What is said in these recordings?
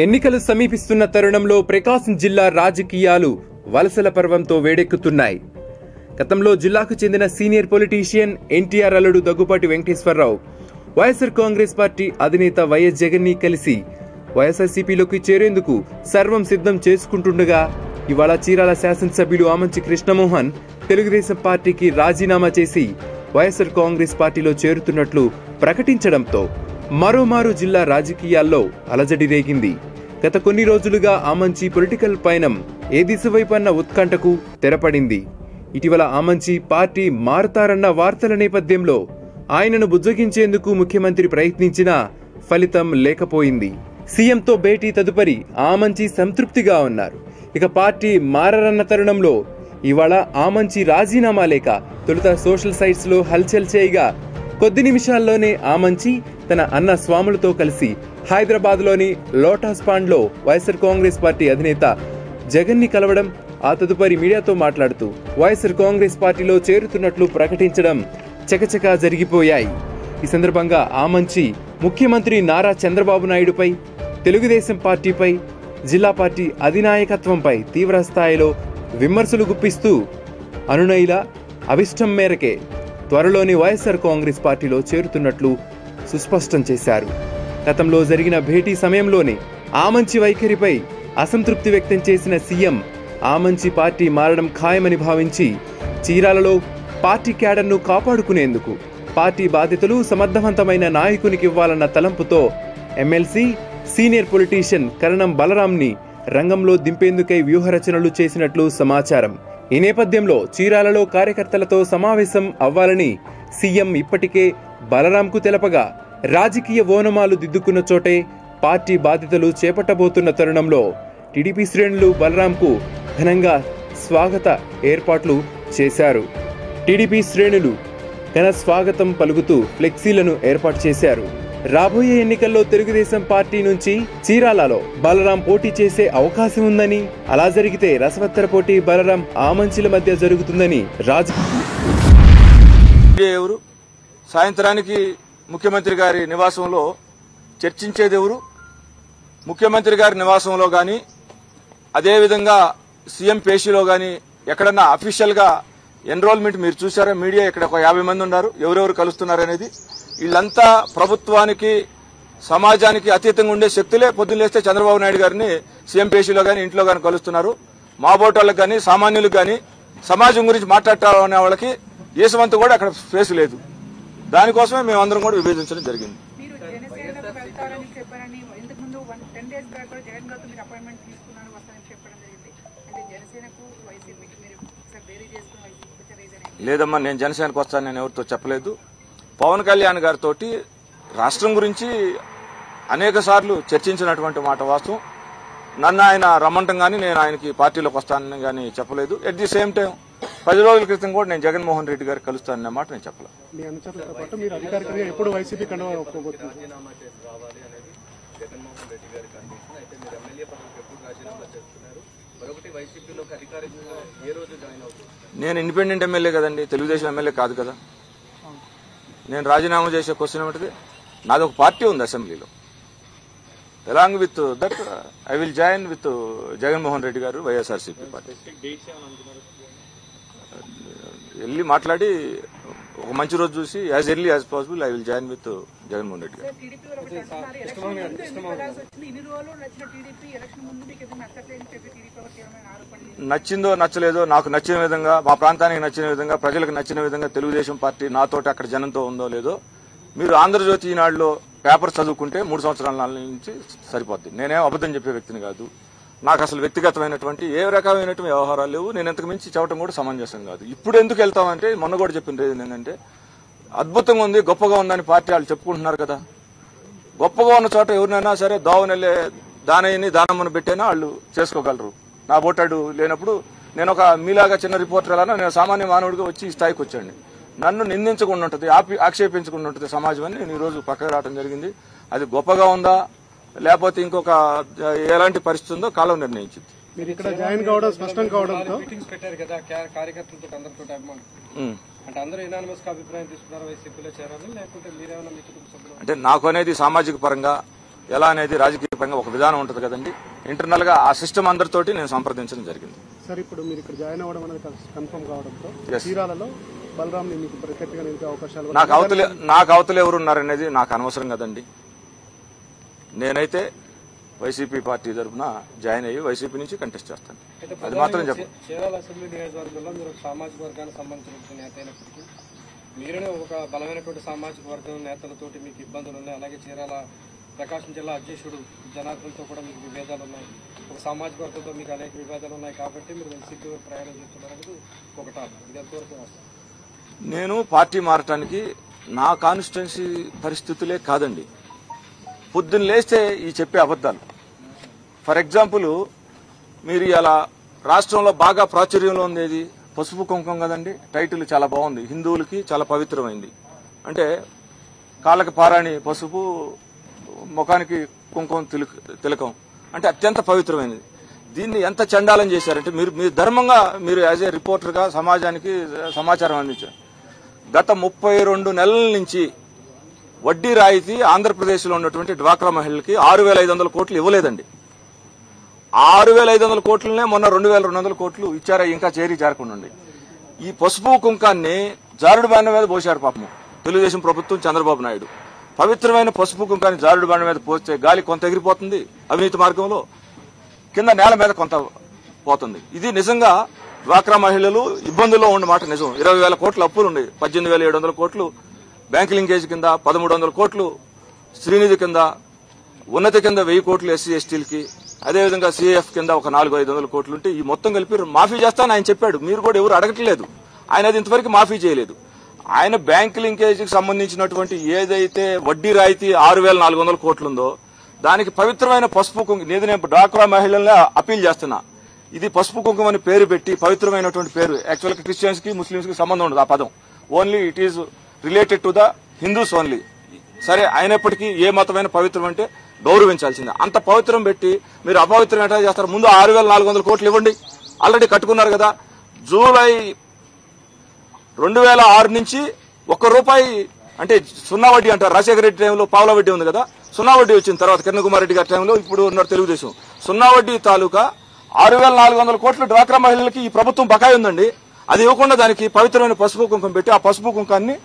ఎన్నికలు సమీపిస్తున్న తరుణంలో ప్రకాశం జిల్లా రాజకీయాలు వలసల పర్వంతో వేడెక్కుతున్నాయి. గతంలో జిల్లాకు చెందిన సీనియర్ పొలిటీషియన్ ఎన్టీఆర్ అల్లుడు దగ్గుపాటి వెంకటేశ్వరరావు వైఎస్ఆర్ కాంగ్రెస్ పార్టీ అధినేత వైఎస్ జగన్ ని కలిసి వైఎస్ఆర్సీపీలోకి చేరేందుకు సర్వం సిద్ధం చేసుకుంటుండగా ఇవాళ చీరాల శాసనసభ్యులు ఆమంచి కృష్ణమోహన్ తెలుగుదేశం పార్టీకి రాజీనామా చేసి వైఎస్ఆర్ కాంగ్రెస్ పార్టీలో చేరుతున్నట్లు ప్రకటించడంతో మరోమారు జిల్లా రాజకీయాల్లో అలజడి రేగింది. గత కొన్ని రోజులుగా ఆమంచి పొలిటికల్ పయనం ఏ దిశ వైపన్న ఉత్కంఠకు తెరపడింది. ఇటీవల ఆమంచి పార్టీ మారతారన్న వార్తల నేపథ్యంలో ఆయనను బుజ్జగించేందుకు ముఖ్యమంత్రి ప్రయత్నించినా ఫలితం లేకపోయింది. సీఎంతో భేటీ తదుపరి ఆమంచి సంతృప్తిగా ఉన్నారు. ఇక పార్టీ మారరన్న తరుణంలో ఇవాళ ఆమంచి రాజీనామా లేక తొలుత సోషల్ సైట్స్ లో హల్చల్ చేయగా కొద్ది నిమిషాల్లోనే ఆమంచి తన అన్న స్వాములతో కలిసి హైదరాబాద్ లోని లోటస్ పాండ్ లో వైఎస్ఆర్ కాంగ్రెస్ పార్టీ అధినేత జగన్ ని కలవడం, ఆ తదుపరి మీడియాతో మాట్లాడుతూ వైఎస్ఆర్ కాంగ్రెస్ పార్టీలో చేరుతున్నట్లు ప్రకటించడం చకచకా జరిగిపోయాయి. ఈ సందర్భంగా ఆమంచి ముఖ్యమంత్రి నారా చంద్రబాబు నాయుడుపై, తెలుగుదేశం పార్టీపై, జిల్లా పార్టీ అధినాయకత్వంపై తీవ్ర స్థాయిలో విమర్శలు గుప్పిస్తూ అనునయుల అభిష్టం మేరకే త్వరలోని వైఎస్ఆర్ కాంగ్రెస్ పార్టీలో చేరుతున్నట్లు సుస్పష్టం చేశారు. గతంలో జరిగిన భేటీ సమయంలోనే ఆమంచి వైఖరిపై అసంతృప్తి వ్యక్తం చేసిన సీఎం ఆమంచి పార్టీ మారడం ఖాయమని భావించి చీరాలలో పార్టీ క్యాడర్ను కాపాడుకునేందుకు పార్టీ బాధ్యతలు సమర్థవంతమైన నాయకునికి ఇవ్వాలన్న తలంపుతో ఎమ్మెల్సీ సీనియర్ పొలిటీషియన్ కరణం బలరాంని రంగంలో దింపేందుకై వ్యూహరచనలు చేసినట్లు సమాచారం. ఈ నేపథ్యంలో చీరాలలో కార్యకర్తలతో సమావేశం అవ్వాలని సీఎం ఇప్పటికే బలరాంకు తెలపగా రాజకీయ ఓనమాలు దిద్దుకున్న చోటే పార్టీ బాధ్యతలు చేపట్టబోతున్న తరుణంలో టీడీపీ శ్రేణులు బలరాంకు ఘనంగా స్వాగత ఏర్పాట్లు చేశారు. టీడీపీ శ్రేణులు ఘన స్వాగతం పలుకుతూ ఫ్లెక్సీలను ఏర్పాటు చేశారు. రాబోయే ఎన్నికల్లో తెలుగుదేశం పార్టీ నుంచి చీరాలలో బలరాం పోటీ చేసే అవకాశం ఉందని, అలా జరిగితే రసవత్తర పోటీ బలరాం ఆమంచిల మధ్య జరుగుతుందని ఎవరు సాయంత్రానికి ముఖ్యమంత్రి గారి నివాసంలో చర్చించేది ఎవరు? ముఖ్యమంత్రి గారి నివాసంలో గాని, అదేవిధంగా సీఎం పేషీలో గాని ఎక్కడన్నా అఫీషియల్ గా ఎన్రోల్మెంట్ మీరు చూసారా? మీడియా ఇక్కడ ఒక 50 మంది ఉన్నారు. ఎవరెవరు కలుస్తున్నారనేది వీళ్ళంతా ప్రభుత్వానికి సమాజానికి అతీతంగా ఉండే శక్తులే. పొద్దున్న లేస్తే చంద్రబాబు నాయుడు గారిని సీఎం పేషీలో గాని ఇంట్లో గాని కలుస్తున్నారు. మా బోటోళ్ళకి గాని సామాన్యులకు గాని సమాజం గురించి మాట్లాడాలనే వాళ్ళకి ఏసవంత కూడా అక్కడ స్పేస్ లేదు. దానికోసమే మేమందరం కూడా విభేదించడం జరిగింది. లేదమ్మా, నేను జనసేనకు వస్తాను, నేను ఎవరితో చెప్పలేదు. పవన్ కళ్యాణ్ గారితో రాష్ట్రం గురించి అనేక సార్లు చర్చించినటువంటి మాట వాస్తవం. నన్ను ఆయన రమ్మంటం గానీ నేను ఆయనకి పార్టీలోకి వస్తానని గానీ చెప్పలేదు. ఎట్ ది సేమ్ టైం 10 రోజుల క్రితం కూడా నేను జగన్మోహన్ రెడ్డి గారికి కలుస్తానన్న మాట నేను చెప్పలేదు. నేను ఇండిపెండెంట్ ఎమ్మెల్యే కదండి, తెలుగుదేశం ఎమ్మెల్యే కాదు కదా. నేను రాజీనామా చేసే క్వశ్చన్ ఏమిటిది? నాది ఒక పార్టీ ఉంది అసెంబ్లీలో. Along with that I will join with Jaganmohan Reddy గారు వైఎస్ఆర్సీపీ పార్టీ. వెళ్ళి మాట్లాడి ఒక మంచి రోజు చూసి as early as possible I will join with Jaganmohan Reddy గారు. నచ్చిందో నచ్చలేదో, నాకు నచ్చిన విధంగా, మా ప్రాంతానికి నచ్చిన విధంగా, ప్రజలకు నచ్చిన విధంగా తెలుగుదేశం పార్టీ నాతోటి అక్కడ జనంతో ఉందో లేదో మీరు ఆంధ్రజ్యోతి ఈనాడులో పేపర్ చదువుకుంటే 3 సంవత్సరాల నుంచి సరిపోద్ది. నేనేం అబద్దం చెప్పే వ్యక్తిని కాదు. నాకు అసలు వ్యక్తిగతమైనటువంటి ఏ రకమైనటువంటి వ్యవహారాలు లేవు. నేను ఎంతకు మించి చెప్పడం కూడా సమంజసం కాదు. ఇప్పుడు ఎందుకు వెళ్తామంటే మొన్న కూడా చెప్పిన రీజన్ ఏంటంటే అద్భుతంగా ఉంది, గొప్పగా ఉందని పార్టీ వాళ్ళు చెప్పుకుంటున్నారు కదా. గొప్పగా ఉన్న చోట ఎవరినైనా సరే దోవనెళ్ళే దానయ్యని దానమ్మను పెట్టైనా వాళ్ళు చేసుకోగలరు. నా బోటాడు లేనప్పుడు నేను ఒక మీలాగా చిన్న రిపోర్టర్ ఎలా నేను సామాన్య మానవుడిగా వచ్చి ఈ స్థాయికి వచ్చాండి. నన్ను నిందించకుండా ఉంటుంది, ఆక్షేపించకుండా ఉంటుంది సమాజం అని నేను ఈరోజు పక్కకు రావడం జరిగింది. అది గొప్పగా ఉందా లేకపోతే ఇంకొక ఎలాంటి పరిస్థితి ఉందో కాలం నిర్ణయించింది. మీరు ఇక్కడ జాయిన్ కావడం స్పష్టం కావడంతో మీటింగ్స్ పెట్టారు కదా కార్యకర్తలతో అందరితో అంటే అందరూ యునానిమస్ గా అభిప్రాయం తీసుకున్నారు వైసీపీలో చేరాలి లేకుంటే మీరేమైనా మీ కుటుంబ సభ్యులు? అంటే నాకు అనేది సామాజిక పరంగా ఎలా అనేది రాజకీయ పరంగా ఒక విధానం ఉంటుంది కదండి. ఇంటర్నల్ గా ఆ సిస్టమ్ అందరితోటి నేను సంప్రదించడం జరిగింది. సార్ ఇప్పుడు మీరు ఇక్కడ జాయిన్ అవ్వడం అనేది కన్ఫర్మ్ కావడంతో చీరాలలో బలరాంని మీకు ప్రత్యేకంగా నిలిపే అవకాశాలు నాకు అవతల ఎవరు ఉన్నారనేది నాకు అనవసరం కదండి. నేనైతే వైసీపీ పార్టీ తరఫున జాయిన్ అయ్యి వైసీపీ నుంచి కంటెస్ట్ చేస్తాను. అది మాత్రం చెప్పండి. చీరాల అసెంబ్లీ నియోజకవర్గంలో మీరు సామాజిక వర్గానికి సంబంధించిన నేత అయినప్పటికీ మీరునే ఒక బలమైనటువంటి సామాజిక వర్గం నేతలతోటి మీకు ఇబ్బందులు ఉన్నాయి. అలాగే చీరాల ప్రకాశం జిల్లా అధ్యక్షుడు జనార్దన్తో కూడా మీకు విభేదాలు ఉన్నాయి. ఒక సామాజిక వర్గంతో మీకు అనేక విభేదాలు ఉన్నాయి కాబట్టి మీరు వైసీపీ ప్రయాణం చేస్తున్నారనేది ఒక టాపిక్. ఇది ఎంతవరకు నేను పార్టీ మారటానికి నా కాన్స్టిట్యున్సీ పరిస్థితులే కాదండి, పొద్దున్న లేస్తే ఈ చెప్పే అబద్దాలు. ఫర్ ఎగ్జాంపుల్ మీరు ఇలా రాష్ట్రంలో బాగా ప్రాచుర్యంలో ఉండేది పసుపు కుంకుమ కదండి. టైటిల్ చాలా బాగుంది, హిందువులకి చాలా పవిత్రమైంది. అంటే కాళ్ళకి పారాణి పసుపు, ముఖానికి కుంకుమ తిలకం అంటే అత్యంత పవిత్రమైనది. దీన్ని ఎంత చండాలం చేశారంటే మీరు ధర్మంగా మీరు యాజ్ ఏ రిపోర్టర్ గా సమాజానికి సమాచారం అందించారు. గత 32 నెలల నుంచి వడ్డీ రాయితీ ఆంధ్రప్రదేశ్లో ఉన్నటువంటి డ్వాక్రా మహిళలకి 6,500 కోట్లు ఇవ్వలేదండి. 6,500 కోట్లనే మొన్న 2,200 కోట్లు ఇచ్చారా, ఇంకా చేరకుండా. ఈ పసుపు కుంకాన్ని జారుడు బండ మీద పోశారు పాపము తెలుగుదేశం ప్రభుత్వం, చంద్రబాబు నాయుడు. పవిత్రమైన పసుపు కుంకాన్ని జారుడు బండ మీద పోస్తే గాలి కొంత ఎగిరిపోతుంది అవినీతి మార్గంలో, కింద నేల మీద కొంత పోతుంది. ఇది నిజంగా డ్వాక్రా మహిళలు ఇబ్బందుల్లో ఉన్న మాట నిజం. 20,000 కోట్ల అప్పులు ఉన్నాయి, 18,700 కోట్లు బ్యాంక్ లింకేజ్ కింద, 1,300 కోట్లు శ్రీనిధి కింద, ఉన్నతి కింద 1000 కోట్లు ఎస్సీ ఎస్టీలకి, అదేవిధంగా సిఐఎఫ్ కింద ఒక 400-500 కోట్లు ఉంటే ఈ మొత్తం కలిపి మాఫీ చేస్తానని ఆయన చెప్పాడు. మీరు కూడా ఎవరు అడగట్లేదు, ఆయన అది ఇంతవరకు మాఫీ చేయలేదు. ఆయన బ్యాంక్ లింకేజీకి సంబంధించినటువంటి ఏదైతే వడ్డీ రాయితీ 6,400 కోట్లు ఉందో దానికి పవిత్రమైన పసుపు కుంకుమ, నేను డ్వాక్రా మహిళల్ని అపీల్ చేస్తున్నా. ఇది పసుపు కుంకుమ అని పేరు పెట్టి పవిత్రమైనటువంటి పేరు. యాక్చువల్గా క్రిస్టియన్స్ కి ముస్లింస్ కి సంబంధం ఉండదు ఆ పదం, only it is related to the Hindus only. సరే, అయినప్పటికీ ఏ మతమైన పవిత్రం అంటే గౌరవించాల్సిందే. అంత పవిత్రం పెట్టి మీరు అపవిత్రం ఎట్లా చేస్తారు? ముందు 6,400 కోట్లు ఇవ్వండి, ఆల్రెడీ కట్టుకున్నారు కదా. జూలై 2006 నుంచి ₹1 అంటే సున్నా వడ్డీ అంటారు. రాజశేఖర రెడ్డి టైంలో పావుల వడ్డీ ఉంది కదా, సున్నా వడ్డీ వచ్చిన తర్వాత కిరణ్ కుమార్ రెడ్డి గారి టైంలో ఇప్పుడు ఉన్నారు తెలుగుదేశం, సున్నా వడ్డీ తాలూకా 6,400 కోట్లు డ్వాక్రా మహిళలకి ఈ ప్రభుత్వం బకాయి ఉందండి. అది ఇవ్వకుండా దానికి పవిత్రమైన పసుపు కుంకుమ పెట్టి ఆ పసుపు కుంకాన్ని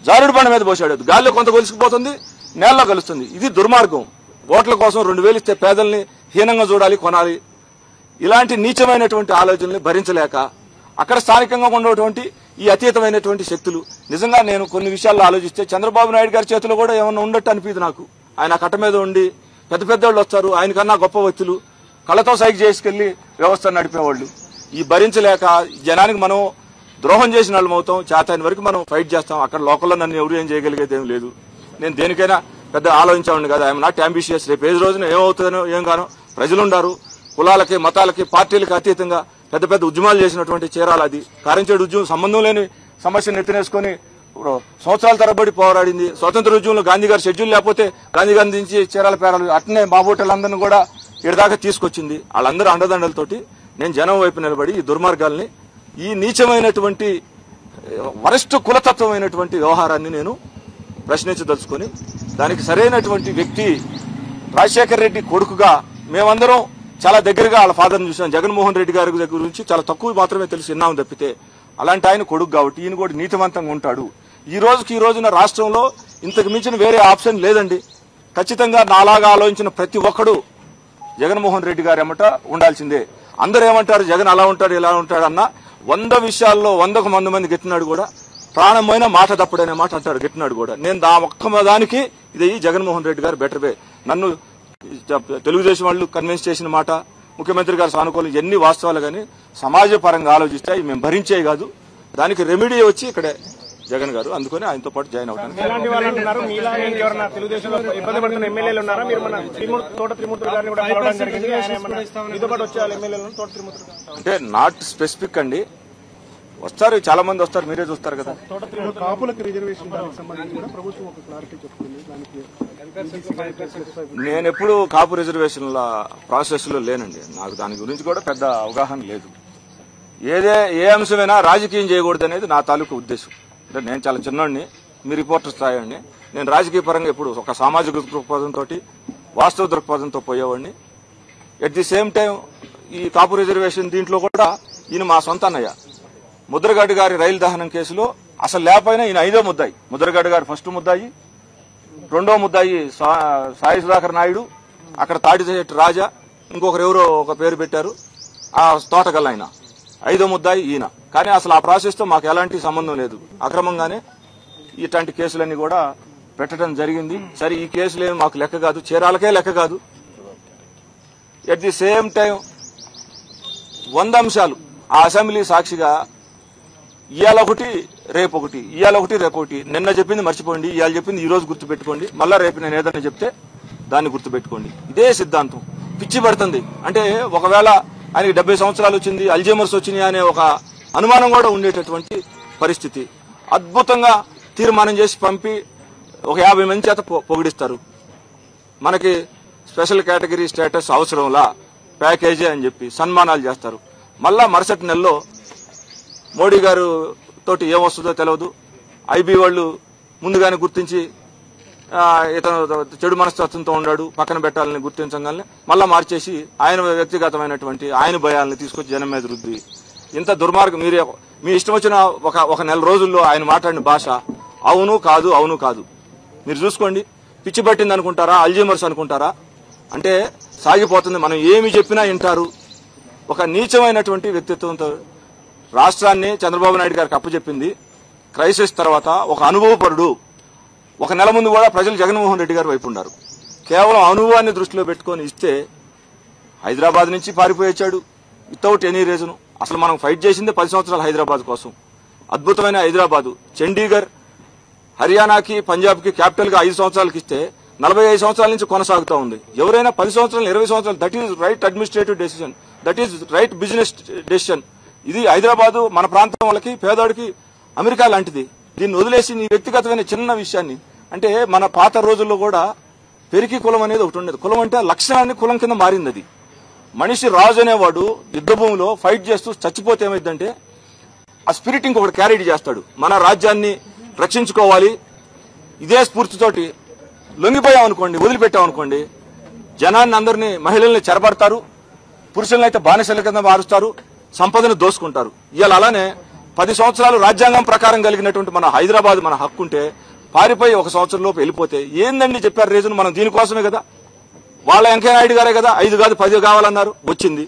జారుడు బండ మీద పోసాడు. గాలిలో కొంత కొలిసిపోతుంది, నేలలో కలుస్తుంది. ఇది దుర్మార్గం. ఓట్ల కోసం 2,000 ఇస్తే పేదల్ని హీనంగా చూడాలి, కొనాలి. ఇలాంటి నీచమైనటువంటి ఆలోచనల్ని భరించలేక అక్కడ స్థానికంగా ఉన్నటువంటి ఈ అతీతమైనటువంటి శక్తులు, నిజంగా నేను కొన్ని విషయాల్లో ఆలోచిస్తే చంద్రబాబు నాయుడు గారి చేతిలో కూడా ఏమన్నా ఉండట్టు అనిపిది నాకు. ఆయన కట్ట మీద ఉండి పెద్ద పెద్దవాళ్ళు వస్తారు, ఆయన కన్నా గొప్ప వ్యక్తులు కళ్ళతో సైకి చేసుకెళ్లి వ్యవస్థను నడిపేవాళ్ళు. ఈ భరించలేక జనానికి మనం ద్రోహం చేసిన వాళ్ళం అవుతాం. చేతైన వరకు మనం ఫైట్ చేస్తాం. అక్కడ లోకల్లో నన్ను ఎవరు ఏం చేయగలిగేది ఏం లేదు. నేను దేనికైనా పెద్ద ఆలోచించామండి కదా, ఐఎమ్ నాట్ అంబిషియస్. రేపు ఏ రోజున ఏమవుతుందో ఏం గానో ప్రజలుండారు. కులాలకి మతాలకి పార్టీలకి అతీతంగా పెద్ద పెద్ద ఉద్యమాలు చేసినటువంటి చీరాల అది కారంచేడు ఉద్యమం సంబంధం లేని సమస్యను ఎత్తినేసుకుని సంవత్సరాల తరబడి పోరాడింది. స్వతంత్ర ఉద్యమంలో గాంధీ గారు షెడ్యూల్ లేకపోతే గాంధీ గారి నుంచి చీరాల పేరాలు అట్నే బాబోటలందరినీ కూడా ఇడదాకా తీసుకొచ్చింది. వాళ్ళందరూ అండదండలతోటి నేను జనం వైపు నిలబడి ఈ దుర్మార్గాల్ని, ఈ నీచమైనటువంటి వరస్ట్ కులతత్వమైనటువంటి వ్యవహారాన్ని నేను ప్రశ్నించదలుచుకొని దానికి సరైనటువంటి వ్యక్తి రాజశేఖర రెడ్డి కొడుకుగా మేమందరం చాలా దగ్గరగా వాళ్ళ ఫాదర్ని చూసాం. జగన్మోహన్ రెడ్డి గారి దగ్గర గురించి చాలా తక్కువ మాత్రమే తెలిసి విన్నాం తప్పితే, అలాంటి ఆయన కొడుకు కాబట్టి ఈయన కూడా నీతివంతంగా ఉంటాడు. ఈ రోజున రాష్ట్రంలో ఇంతకు మించిన వేరే ఆప్షన్ లేదండి. ఖచ్చితంగా నాలాగా ఆలోచించిన ప్రతి ఒక్కడు జగన్మోహన్ రెడ్డి గారు ఏమంట ఉండాల్సిందే. అందరూ ఏమంటారు, జగన్ అలా ఉంటాడు ఇలా ఉంటాడు అన్న 100 విషయాల్లో 100కు మంది గెట్టినాడు కూడా, ప్రాణమైన మాట తప్పుడనే మాట అంటాడు గెట్టినాడు కూడా. నేను ఒక్క దానికి ఇది జగన్మోహన్ రెడ్డి గారు బెటర్ వే. నన్ను తెలుగుదేశం వాళ్ళు కన్విన్స్ చేసిన మాట, ముఖ్యమంత్రి గారు సానుకూలం, ఎన్ని వాస్తవాలు కానీ సమాజ పరంగా ఆలోచిస్తే మేము భరించే కాదు, దానికి రెమెడీ వచ్చి ఇక్కడే జగన్ గారు. అందుకని ఆయనతో పాటు జాయిన్ అవుతాను. అంటే నాట్ స్పెసిఫిక్ అండి, వస్తారు, చాలా మంది వస్తారు, మీరే చూస్తారు కదా. నేను ఎప్పుడు కాపు రిజర్వేషన్ల ప్రాసెస్ లో లేనండి, నాకు దాని గురించి కూడా పెద్ద అవగాహన లేదు. ఏ అంశమైనా రాజకీయం చేయకూడదు అనేది నా తాలూకు ఉద్దేశం. అంటే నేను చాలా చిన్నోడిని, మీ రిపోర్టర్ స్థాయి అండి. నేను రాజకీయ పరంగా ఎప్పుడు ఒక సామాజిక దృక్పథంతో వాస్తవ దృక్పథంతో పోయేవాడిని. ఎట్ ది సేమ్ టైం ఈ కాపు రిజర్వేషన్ దీంట్లో కూడా ఈయన మా సొంత అన్నయ్య. ముద్రగడ్డ గారి రైలు దహనం కేసులో అసలు లేకపోయినా ఈయన 5వ ముద్దాయి. ముద్రగడ్డ గారి ఫస్ట్ ముద్దాయి, 2వ ముద్దాయి సాయి సుధాకర్ నాయుడు, అక్కడ తాటిశెట్టి రాజా, ఇంకొకరు ఎవరో ఒక పేరు పెట్టారు ఆ తోటగల్ల ఆయన, 5వ ముద్దాయి ఈయన. కానీ అసలు ఆ ప్రాసెస్ తో మాకు ఎలాంటి సంబంధం లేదు. అక్రమంగానే ఇట్లాంటి కేసులన్నీ కూడా పెట్టడం జరిగింది. సరే ఈ కేసులేమి మాకు లెక్క కాదు, చీరాలకే లెక్క కాదు. ఎట్ ది సేమ్ టైం 100 అంశాలు ఆ అసెంబ్లీ సాక్షిగా ఇవాళ ఒకటి రేపొకటి, ఇవాళ ఒకటి రేపొకటి. నిన్న చెప్పింది మర్చిపోండి, ఇవాళ చెప్పింది ఈ రోజు గుర్తుపెట్టుకోండి, మళ్ళా రేపు నేను ఏదైనా చెప్తే దాన్ని గుర్తుపెట్టుకోండి. ఇదే సిద్ధాంతం. పిచ్చి పడుతుంది. అంటే ఒకవేళ ఆయనకి 70 సంవత్సరాలు వచ్చింది, అల్జీమర్స్ వచ్చినాయి అనే ఒక అనుమానం కూడా ఉండేటటువంటి పరిస్థితి. అద్భుతంగా తీర్మానం చేసి పంపి ఒక 50 మంది చేత పొగిడిస్తారు. మనకి స్పెషల్ కేటగిరీ స్టేటస్ అవసరంలా, ప్యాకేజీ అని చెప్పి సన్మానాలు చేస్తారు. మళ్ళా మరుసటి నెలలో మోడీ గారు తోటి ఏమొస్తుందో తెలియదు. ఐబీ వాళ్ళు ముందుగానే గుర్తించి ఇతను చెడు మనస్తత్వంతో ఉన్నాడు, పక్కన పెట్టాలని గుర్తించగానే మళ్ళా మార్చేసి ఆయన వ్యక్తిగతమైనటువంటి ఆయన భయాలను తీసుకొచ్చి జనం మీద రుద్ది, ఇంత దుర్మార్గం. మీరే మీ ఇష్టం వచ్చిన ఒక నెల రోజుల్లో ఆయన మాట్లాడిన భాష అవును కాదు, అవును కాదు. మీరు చూసుకోండి. పిచ్చి పట్టింది అనుకుంటారా, అల్జీమర్స్ అనుకుంటారా? అంటే సాగిపోతుంది. మనం ఏమి చెప్పినా వింటారు. ఒక నీచమైనటువంటి వ్యక్తిత్వంతో రాష్ట్రాన్ని చంద్రబాబు నాయుడు గారికి అప్పచెప్పింది. క్రైసిస్ తర్వాత ఒక అనుభవపరుడు. ఒక నెల ముందు కూడా ప్రజలు జగన్మోహన్ రెడ్డి గారు వైపు ఉన్నారు. కేవలం అనుభవాన్ని దృష్టిలో పెట్టుకుని ఇస్తే హైదరాబాద్ నుంచి పారిపోయొచ్చాడు వితౌట్ ఎనీ రీజన్. అసలు మనం ఫైట్ చేసిందే 10 సంవత్సరాలు హైదరాబాద్ కోసం. అద్భుతమైన హైదరాబాద్, చండీగఢ్, హర్యానాకి, పంజాబ్కి క్యాపిటల్ గా 5 సంవత్సరాలకి ఇస్తే 45 సంవత్సరాల నుంచి కొనసాగుతూ ఉంది. ఎవరైనా 10 సంవత్సరాలు 20 సంవత్సరాలు, that is right administrative decision, that is right business decision. ఇది హైదరాబాద్ మన ప్రాంతం వాళ్ళకి, పేదవాడికి అమెరికా లాంటిది. దీన్ని వదిలేసి నీ వ్యక్తిగతమైన చిన్న విషయాన్ని, అంటే మన పాత రోజుల్లో కూడా పెరికి కులం అనేది ఒకటి ఉండేది. కులం అంటే లక్షణాన్ని కులం కింద మారింది. అది మనిషి రాజు అనేవాడు యుద్ధ భూమిలో ఫైట్ చేస్తూ చచ్చిపోతే ఏమైందంటే ఆ స్పిరిట్ ఇంకొకటి క్యారీ చేస్తాడు. మన రాజ్యాన్ని రక్షించుకోవాలి, ఇదే స్ఫూర్తితోటి లొంగిపోయామనుకోండి, వదిలిపెట్టామనుకోండి, జనాన్ని అందరినీ, మహిళల్ని చెరబడతారు, పురుషులను అయితే బానిసల కింద మారుస్తారు, సంపదను దోసుకుంటారు. ఇవాళ అలానే 10 సంవత్సరాలు రాజ్యాంగం ప్రకారం కలిగినటువంటి మన హైదరాబాద్ మన హక్కు ఉంటే పారిపోయి 1 సంవత్సరం లోపు వెళ్ళిపోతే ఏందండి చెప్పారు రీజన్? మనం దీనికోసమే కదా. వాళ్ళ వెంకయ్యనాయుడు గారే కదా 5 కాదు 10 కావాలన్నారు, వచ్చింది.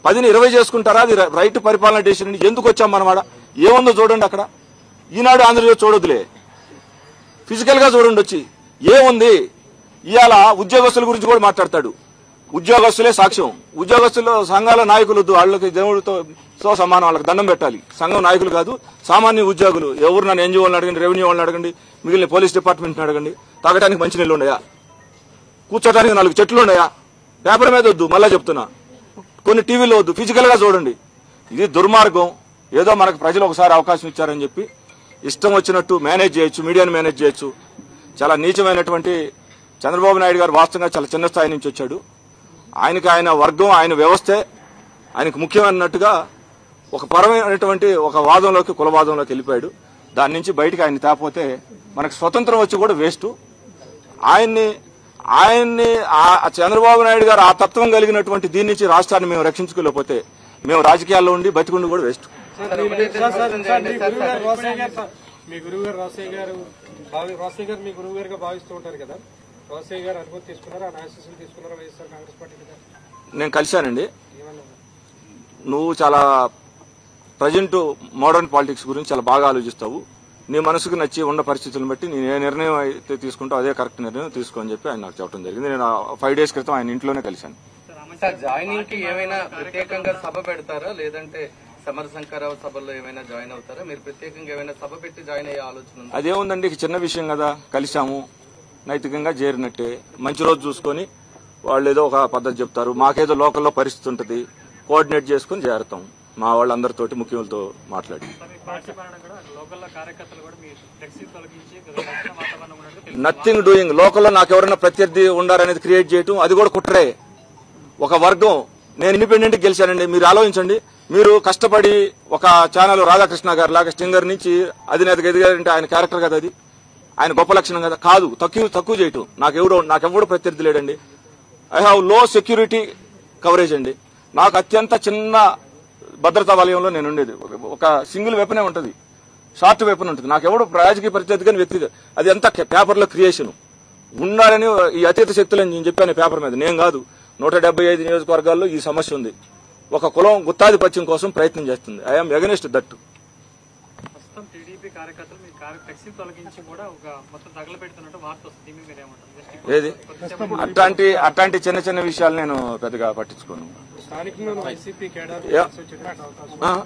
10ని 20 చేసుకుంటారా? అది రైట్ పరిపాలన డెసిషన్. ఎందుకు వచ్చాం మనమాట? ఏముందో చూడండి అక్కడ. ఈనాడు ఆంధ్రప్రదేశ్ చూడొద్దులే, ఫిజికల్ గా చూడండి వచ్చి ఏముంది. ఇవాళ ఉద్యోగస్తుల గురించి కూడా మాట్లాడతాడు. ఉద్యోగస్తులే సాక్ష్యం. ఉద్యోగస్తులు సంఘాల నాయకులు వాళ్ళకి దేవుడితో సమానం, వాళ్ళకి దండం పెట్టాలి. సంఘం నాయకులు కాదు, సామాన్య ఉద్యోగులు. ఎవరు నన్ను ఎన్జిఓ వాళ్ళని అడగండి, రెవెన్యూ వాళ్ళని అడగండి, మిగిలిన పోలీస్ డిపార్ట్మెంట్ని అడగండి. తాగడానికి మంచినీళ్ళు ఉన్నాయా? కూర్చోటానికి 4 చెట్లు ఉన్నాయా? పేపర్ మీద వద్దు, మళ్ళా చెప్తున్నా, కొన్ని టీవీలో వద్దు, ఫిజికల్ గా చూడండి. ఇది దుర్మార్గం. ఏదో మనకు ప్రజలు ఒకసారి అవకాశం ఇచ్చారని చెప్పి ఇష్టం వచ్చినట్టు మేనేజ్ చేయొచ్చు, మీడియాను మేనేజ్ చేయొచ్చు. చాలా నీచమైనటువంటి చంద్రబాబు నాయుడు గారు వాస్తవంగా చాలా చిన్న స్థాయి నుంచి వచ్చాడు. ఆయనకి ఆయన వర్గం, ఆయన వ్యవస్థే ఆయనకు ముఖ్యమైనట్టుగా ఒక పరమైనటువంటి ఒక వాదంలోకి, కులవాదంలోకి వెళ్ళిపోయాడు. దాని నుంచి బయటకు ఆయన తేపోతే మనకు స్వతంత్రం వచ్చి కూడా వేస్ట్. ఆయన్ని చంద్రబాబు నాయుడు గారు ఆ తత్వం కలిగినటువంటి దీని నుంచి రాష్ట్రాన్ని మేము రక్షించుకోలేకపోతే మేము రాజకీయాల్లో ఉండి బతికుండి కూడా వేస్ట్. మీ గురువు గారు రోసయ్య గారు మీ గురువు గారుగా భావిస్తూ ఉంటారు కదా. రోసయ్య గారు అనుమతి తీసుకున్నారా, ఆశీస్సులు తీసుకున్నారా వైఎస్ఆర్ కాంగ్రెస్ పార్టీ? నేను కలిశానండి. నువ్వు చాలా ప్రజెంట్ మోడర్న్ పాలిటిక్స్ గురించి చాలా బాగా ఆలోచిస్తావు. నీ మనసుకు నచ్చి ఉన్న పరిస్థితులను బట్టి నేను ఏ నిర్ణయం అయితే తీసుకుంటావు అదే కరెక్ట్ నిర్ణయం తీసుకో అని చెప్పి ఆయన నాకు చెప్పడం జరిగింది. నేను 5 days క్రితం ఆయన ఇంట్లోనే కలిశాను. జాయినింగ్ కి ఏమైనా ప్రత్యేకంగా సభ పెడతారా, లేదంటే సమరశంకరరావు సభల్లో ఏమైనా జాయిన్ అవుతారా? మీరు ప్రత్యేకంగా ఏమైనా సభ పెట్టి జాయిన్ అయ్యే ఆలోచన? అదేముందండి, చిన్న విషయం కదా, కలిశాము, నైతికంగా చేరినట్టే. మంచి రోజు చూసుకొని వాళ్ళు ఏదో ఒక పద్ధతి చెప్తారు, మాకేదో లోకల్లో పరిస్థితి ఉంటుంది, కోఆర్డినేట్ చేసుకుని చేరుతాం మా వాళ్ళందరితోటి, ముఖ్యులతో మాట్లాడి. Nothing doing. లోకల్లో నాకు ఎవరైనా ప్రత్యర్థి ఉండారనేది క్రియేట్ చేయటం అది కూడా కుట్రే. ఒక వర్గం, నేను ఇండిపెండెంట్ గెలిచానండి. మీరు ఆలోచించండి, మీరు కష్టపడి ఒక ఛానల్ రాధాకృష్ణ గారు లాగా స్టింగర్ నుంచి అధినేతగా ఎదిగారంటే ఆయన క్యారెక్టర్ కదా, అది ఆయన గొప్ప లక్షణం కదా. కాదు, తక్కువ చేయటం. నాకెవడో ప్రత్యర్థి లేడండి. ఐ హావ్ లో సెక్యూరిటీ కవరేజ్ అండి. నాకు అత్యంత చిన్న భద్రతా వలయంలో నేను ఉండేది. ఒక సింగిల్ వెపనే ఉంటుంది, షార్ట్ వెపన్ ఉంటుంది. నాకు ఎవడు రాజకీయ ప్రత్యర్థి కానీ వ్యక్తి అది అంతా పేపర్లో క్రియేషన్ ఉండాలని ఈ అతీత శక్తులని నేను చెప్పాను పేపర్ మీద. నేను కాదు, 175 నియోజకవర్గాల్లో ఈ సమస్య ఉంది. ఒక కులం గుత్తాధిపత్యం కోసం ప్రయత్నం చేస్తుంది. I'm against that. ప్రస్తుతం టీడీపీ కార్యకర్తలు మీ ఫ్లెక్సీ తొలగించి కూడా ఒక మొత్తం తగలబెడుతున్నట్టు వార్త వస్తుంది. మీరు ఏమంటారు? ఏది అట్లాంటి చిన్న చిన్న విషయాలు నేను పెద్దగా పట్టించుకోను. స్థానికంగా వైసీపీ కేడర్